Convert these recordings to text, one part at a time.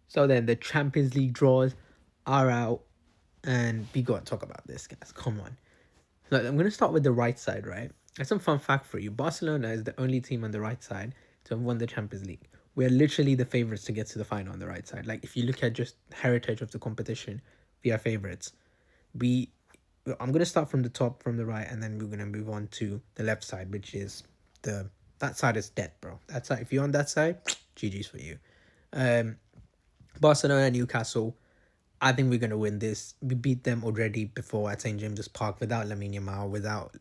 So then the Champions League draws are out, and we got to talk about this, guys. Come on. Look, I'm going to start with the right side, right? That's some fun fact for you. Barcelona is the only team on the right side to have won the Champions League. We're literally the favorites to get to the final on the right side. Like, if you look at just heritage of the competition, we are favorites. We, I'm going to start from the top, from the right, and then we're going to move on to the left side, which is the, that side is dead, bro. That side, if you're on that side, GG's for you. Um, Barcelona, Newcastle, I think we're gonna win this. We beat them already before at St James's Park without Lamine Yamal, without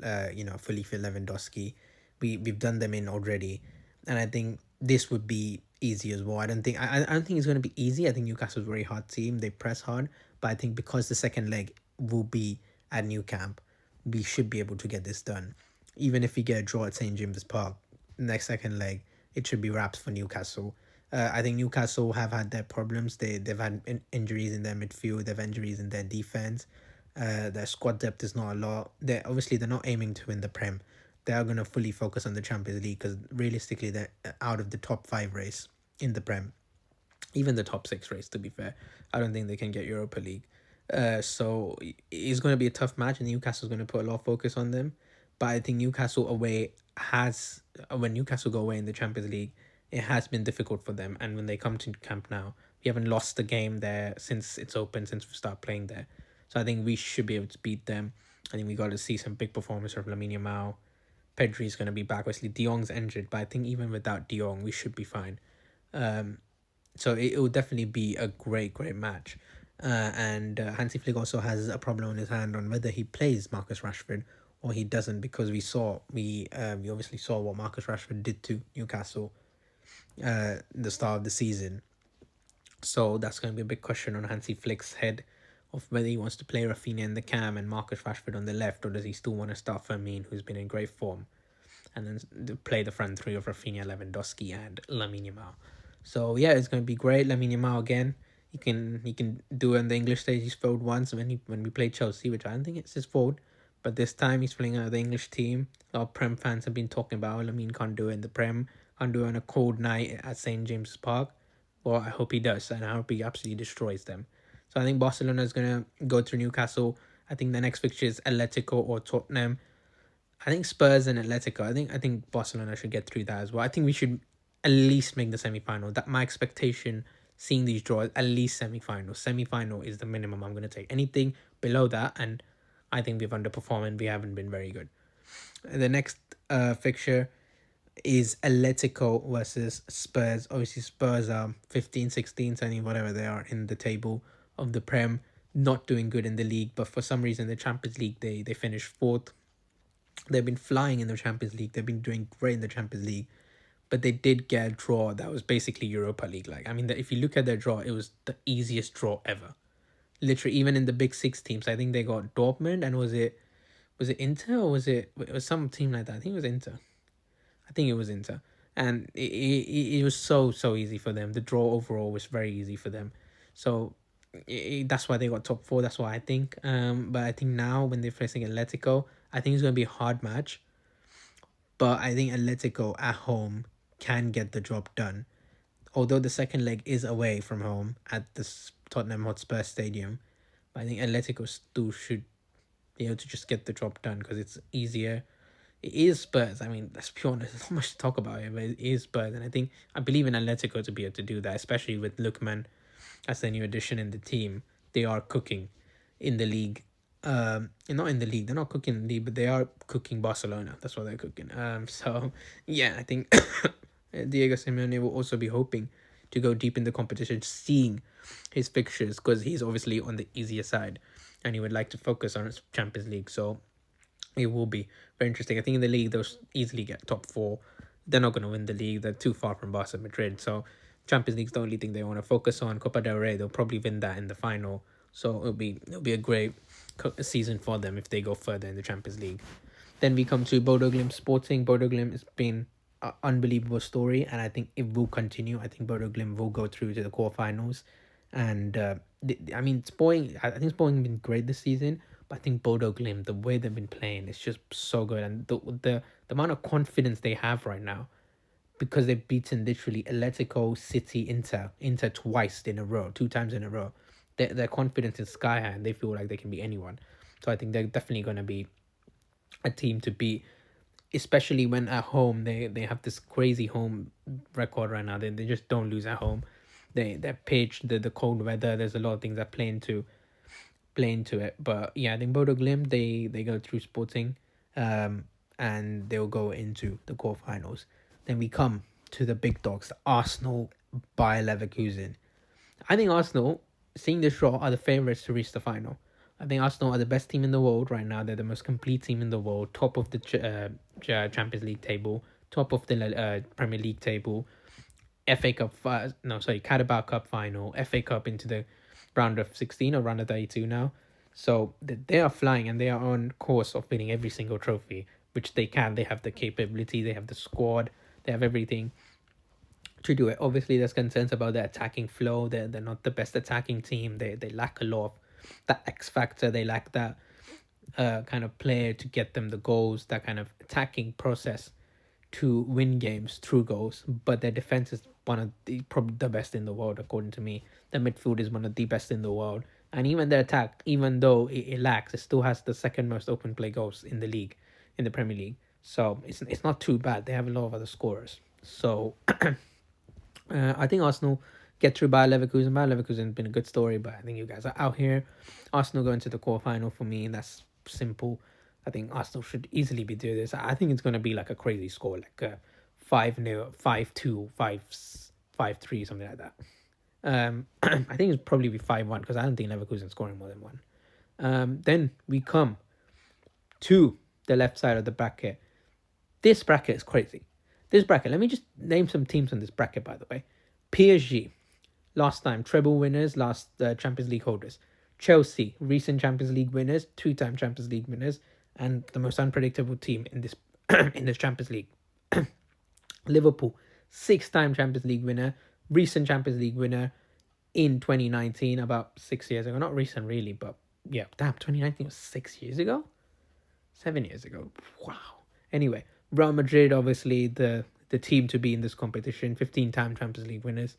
fully fit Lewandowski. We've done them in already, and I think this would be easy as well. I don't think it's gonna be easy. I think Newcastle's a very hard team. They press hard, but I think because the second leg will be at New Camp, we should be able to get this done. Even if we get a draw at St James's Park, next second leg, it should be wraps for Newcastle. I think Newcastle have had their problems. They've had injuries in their midfield. They've injuries in their defense. Their squad depth is not a lot. They're not aiming to win the Prem. They are going to fully focus on the Champions League because realistically they're out of the top 5 race in the Prem, even the top 6 race. To be fair, I don't think they can get Europa League. So it's going to be a tough match, and Newcastle's going to put a lot of focus on them. But I think Newcastle away has, when Newcastle go away in the Champions League, it has been difficult for them. And when they come to camp now, we haven't lost the game there since it's open, since we start playing there. So I think we should be able to beat them. I think we got to see some big performance from Lamine Yamal. Pedri's going to be back. Obviously, De Jong's injured, but I think even without De Jong, we should be fine. So it will definitely be a great match. And Hansi Flick also has a problem on his hand on whether he plays Marcus Rashford or he doesn't, because we obviously saw what Marcus Rashford did to Newcastle the start of the season. So that's going to be a big question on Hansi Flick's head of whether he wants to play Rafinha in the cam and Marcus Rashford on the left, or does he still want to start Firmino, who's been in great form, and then play the front three of Rafinha, Lewandowski, and Lamine Yamal. So yeah, it's going to be great. Lamine Yamal again. He can do it on the English stage. He's failed once when we played Chelsea, which I don't think it's his fault. But this time he's playing out the English team. A lot of Prem fans have been talking about Lamine can't do it in the Prem, can't do it on a cold night at St James's Park. Well, I hope he does, and I hope he absolutely destroys them. So I think Barcelona is gonna go through Newcastle. I think the next fixture is Atletico or Tottenham. I think Spurs and Atletico. I think Barcelona should get through that as well. I think we should at least make the semi final. That my expectation, seeing these draws, at least semi final. Semi final is the minimum I'm gonna take. Anything below that, and I think we've underperformed and we haven't been very good. The next fixture is Atletico versus Spurs. Obviously, Spurs are 15, 16, 17, whatever they are in the table of the Prem. Not doing good in the league, but for some reason, the Champions League, they finished fourth. They've been flying in the Champions League. They've been doing great in the Champions League, but they did get a draw that was basically Europa League. Like, I mean, if you look at their draw, it was the easiest draw ever. Literally, even in the big 6 teams, I think they got Dortmund, and was it Inter, or it was some team like that? I think it was Inter. I think it was Inter, and it was so easy for them. The draw overall was very easy for them, so that's why they got top 4. That's why I think. But I think now when they're facing Atletico, I think it's gonna be a hard match. But I think Atletico at home can get the job done. Although the second leg is away from home at the Tottenham Hotspur Stadium, but I think Atletico still should be able to just get the job done because it's easier. It is Spurs. I mean, let's be honest, there's not much to talk about it, but it is Spurs. And I believe in Atletico to be able to do that, especially with Lookman as the new addition in the team. They are cooking in the league. Not in the league. They're not cooking in the league, but they are cooking Barcelona. That's what they're cooking. So yeah, I think Diego Simeone will also be hoping to go deep in the competition, seeing his fixtures, because he's obviously on the easier side, and he would like to focus on his Champions League. So it will be very interesting. I think in the league they'll easily get top 4. They're not going to win the league. They're too far from Barca Madrid. So Champions League's the only thing they want to focus on. Copa del Rey, they'll probably win that in the final. So it'll be a great season for them if they go further in the Champions League. Then we come to Bodo Glimt Sporting. Bodo Glimt has been an unbelievable story, and I think it will continue. I think Bodo Glimt will go through to the quarterfinals. And I mean, I think Sporting been great this season, but I think Bodo Glimt, the way they've been playing, is just so good, and the amount of confidence they have right now, because they've beaten literally Atletico, City, Inter twice in a row, 2 times in a row. Their confidence is sky high, and they feel like they can beat anyone. So I think they're definitely going to be a team to beat, especially when at home they have this crazy home record right now. They just don't lose at home. Their pitch, the cold weather, there's a lot of things that play into it. But yeah, I think Bodo Glimt, they go through Sporting, um, and they'll go into the quarterfinals. Then we come to the big dogs, Arsenal, Bayer Leverkusen. I think Arsenal, seeing this draw, are the favourites to reach the final. I think Arsenal are the best team in the world right now. They're the most complete team in the world, top of the Champions League table, top of the Premier League table, FA Cup, no, sorry, Carabao Cup final, FA Cup into the round of 16 or round of 32 now. So they are flying, and they are on course of winning every single trophy, which they can. They have the capability, they have the squad, they have everything to do it. Obviously, there's concerns about their attacking flow. They're not the best attacking team. They lack a lot of that X factor. They lack that kind of player to get them the goals, that kind of attacking process to win games through goals. But their defense is one of the probably the best in the world, according to me. Their midfield is one of the best in the world. And even their attack, even though it lacks, it still has the second most open play goals in the league, in the Premier League. So it's not too bad. They have a lot of other scorers. So I think Arsenal get through Bayer Leverkusen. Bayer Leverkusen has been a good story, but I think you guys are out here. Arsenal going to the quarterfinal for me, and that's simple. I think Arsenal should easily be doing this. I think it's going to be like a crazy score, like a 5-0, 5-2, 5-3, something like that. I think it's probably be 5-1 because I don't think Leverkusen scoring more than one. Then we come to the left side of the bracket. This bracket is crazy. This bracket, let me just name some teams on this bracket, by the way. PSG, last time treble winners, last Champions League holders. Chelsea, recent Champions League winners, 2-time Champions League winners, and the most unpredictable team in this in this Champions League. Liverpool, 6-time Champions League winner, recent Champions League winner in 2019, about 6 years ago. Not recent, really, but yeah, damn, 2019 was 6 years ago? 7 years ago. Wow. Anyway, Real Madrid, obviously the team to be in this competition. 15-time Champions League winners.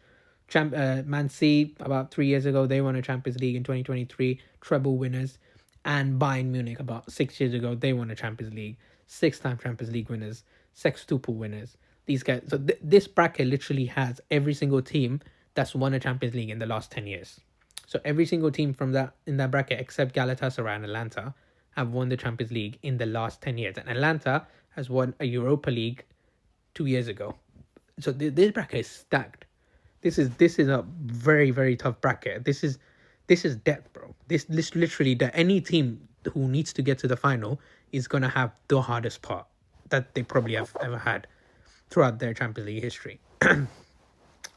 Man City, about 3 years ago, they won a Champions League in 2023. Treble winners. And Bayern Munich, about 6 years ago, they won a Champions League. 6-time Champions League winners. Sextuple winners. These guys. So this bracket literally has every single team that's won a Champions League in the last 10 years. So every single team from that in that bracket, except Galatasaray and Atlanta, have won the Champions League in the last 10 years. And Atlanta has won a Europa League 2 years ago. So this bracket is stacked. This is a very, very tough bracket. This is depth, bro. This literally that any team who needs to get to the final is gonna have the hardest part that they probably have ever had throughout their Champions League history.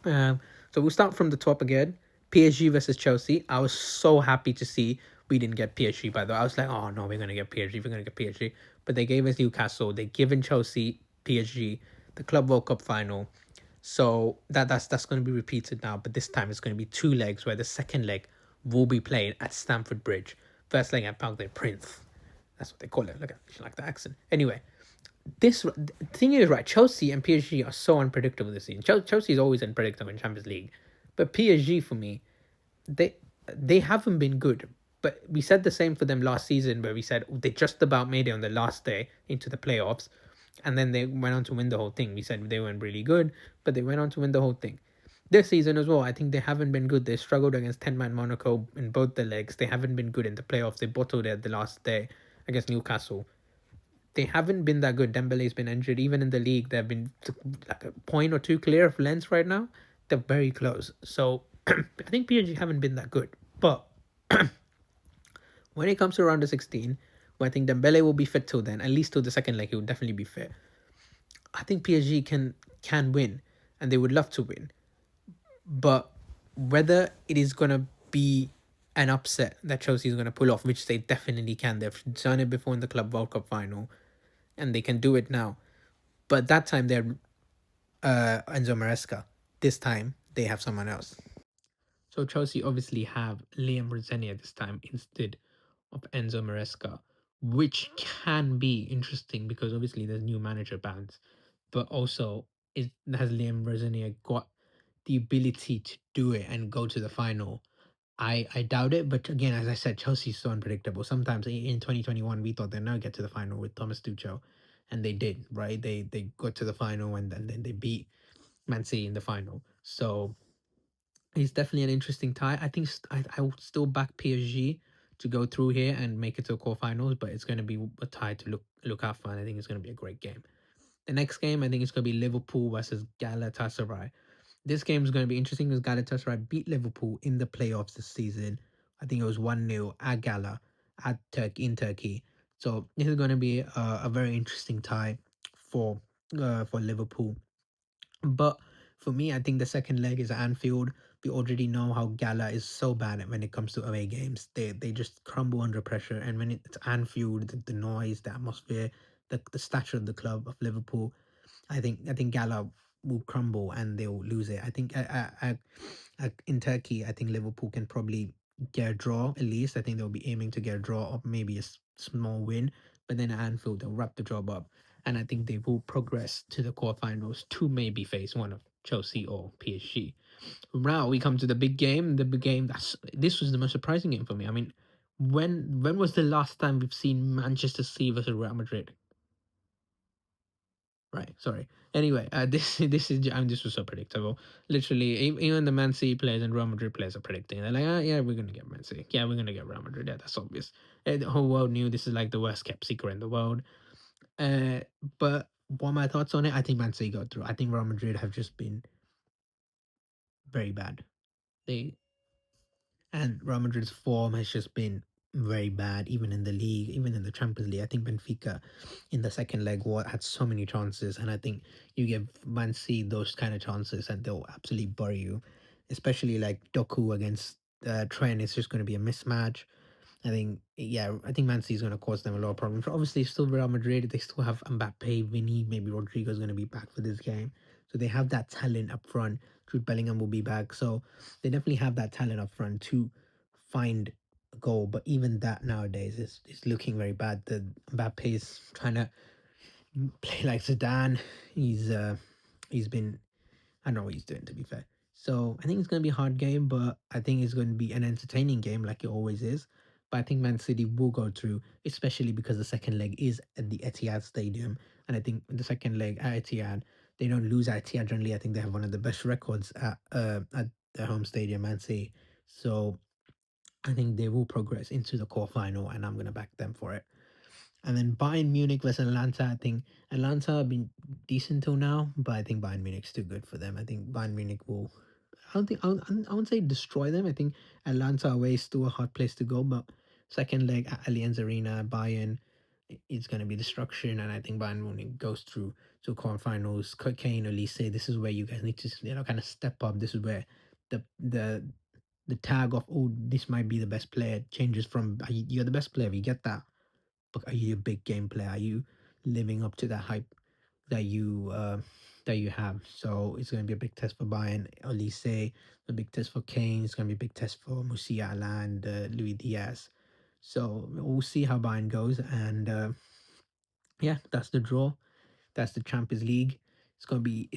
So we'll start from the top again. PSG versus Chelsea. I was so happy to see we didn't get PSG, by the way. I was like, oh no, we're gonna get PSG, we're gonna get PSG. But they gave us Newcastle, they given Chelsea PSG, the Club World Cup final. So that's gonna be repeated now, but this time it's gonna be two legs where the second leg will be played at Stamford Bridge. First leg at Parc des Princes. That's what they call it. Look at like the accent. Anyway, this thing is right. Chelsea and PSG are so unpredictable this season. Chelsea is always unpredictable in Champions League, but PSG for me, they they haven't been good. But we said the same for them last season, where we said they just about made it on the last day into the playoffs, and then they went on to win the whole thing. We said they weren't really good, but they went on to win the whole thing. This season as well, I think they haven't been good. They struggled against 10-man Monaco in both the legs. They haven't been good in the playoffs. They bottled it the last day against Newcastle. They haven't been that good. Dembele's been injured. Even in the league, they've been like a point or two clear of Lens right now. They're very close. So I think PSG haven't been that good. But when it comes to round of 16, where I think Dembele will be fit till then, at least till the second leg, he will definitely be fit. I think PSG can win, and they would love to win. But whether it is gonna be an upset that Chelsea is gonna pull off, which they definitely can. They've done it before in the Club World Cup final, and they can do it now. But that time they're Enzo Maresca. This time they have someone else. So Chelsea obviously have Liam Rosenior this time instead of Enzo Maresca, which can be interesting because obviously there's new manager bands, but also has Liam Rosenior got the ability to do it and go to the final? I doubt it, but again, as I said, Chelsea's so unpredictable. Sometimes in 2021, we thought they'd never get to the final with Thomas Tuchel, and they did, right? They got to the final, and then they beat Man City in the final. So it's definitely an interesting tie. I think I will still back PSG to go through here and make it to the quarterfinals, but it's going to be a tie to look out for, and I think it's going to be a great game. The next game, I think it's going to be Liverpool versus Galatasaray. This game is going to be interesting because Galatasaray beat Liverpool in the playoffs this season. I think it was 1-0 at Gala in Turkey. So this is going to be a very interesting tie for Liverpool. But for me, I think the second leg is Anfield. We already know how Gala is so bad when it comes to away games. They just crumble under pressure. And when it's Anfield, the noise, the atmosphere, the stature of the club of Liverpool, I think Gala will crumble and they'll lose it. I think in Turkey, I think Liverpool can probably get a draw at least. I think they'll be aiming to get a draw or maybe a small win. But then at Anfield, they'll wrap the job up, and I think they will progress to the quarterfinals to maybe face one of Chelsea or PSG. Now we come to the big game. The big game this was the most surprising game for me. I mean, when was the last time we've seen Manchester City versus Real Madrid? Right. Sorry. Anyway, this was so predictable. Literally, even the Man City players and Real Madrid players are predicting. They're like, yeah, we're gonna get Man City. Yeah, we're gonna get Real Madrid. Yeah, that's obvious. The whole world knew this is like the worst kept secret in the world. Uh, but what are my thoughts on it? I think Man City got through. I think Real Madrid have just been very bad. They And Real Madrid's form has just been very bad, even in the league, even in the Champions League. I think Benfica in the second leg had so many chances, and I think you give Man City those kind of chances, and they'll absolutely bury you. Especially like Doku against Trent, it's just going to be a mismatch. I think Man City is going to cause them a lot of problems. Obviously, still Real Madrid, they still have Mbappe, Vinny, maybe Rodrigo is going to be back for this game. So they have that talent up front. Jude Bellingham will be back. So they definitely have that talent up front to find a goal. But even that nowadays is looking very bad. The Mbappe is trying to play like Zidane. He's been I don't know what he's doing, to be fair. So I think it's going to be a hard game, but I think it's going to be an entertaining game like it always is. But I think Man City will go through, especially because the second leg is at the Etihad Stadium. And I think the second leg at Etihad, they don't lose at Etihad generally. I think they have one of the best records at their home stadium, Man City. So I think they will progress into the quarterfinal, and I'm going to back them for it. And then Bayern Munich versus Atlanta. I think Atlanta have been decent till now, but I think Bayern Munich's too good for them. I think Bayern Munich will. I don't think I won't say destroy them. I think Atlanta away is still a hard place to go, but second leg at Allianz Arena, Bayern, it's going to be destruction, and I think Bayern Munich goes through to quarterfinals. Kane or Lise, this is where you guys need to kind of step up. This is where the the the tag of, oh, this might be the best player changes from, you're the best player. We get that, but are you a big game player? Are you living up to that hype that you have? So it's going to be a big test for Bayern. Elise, a big test for Kane. It's going to be a big test for Musiala and Luis Diaz. So we'll see how Bayern goes. And yeah, that's the draw. That's the Champions League. It's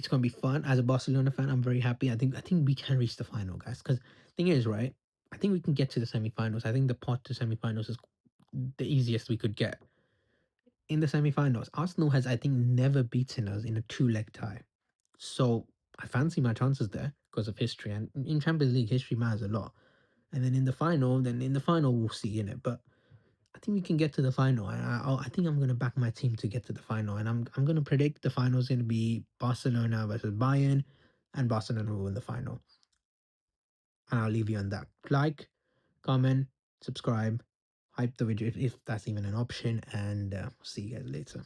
gonna be fun. As a Barcelona fan, I'm very happy. I think we can reach the final, guys. Because thing is, right? I think we can get to the semifinals. I think the pot to semifinals is the easiest we could get. In the semi-finals, Arsenal has, I think, never beaten us in a two-leg tie. So I fancy my chances there because of history. And in Champions League, history matters a lot. And then in the final, we'll see in it. But I think we can get to the final. And I think I'm going to back my team to get to the final. And I'm going to predict the final is going to be Barcelona versus Bayern, and Barcelona will win the final. And I'll leave you on that. Like, comment, subscribe, hype the video if that's even an option. And see you guys later.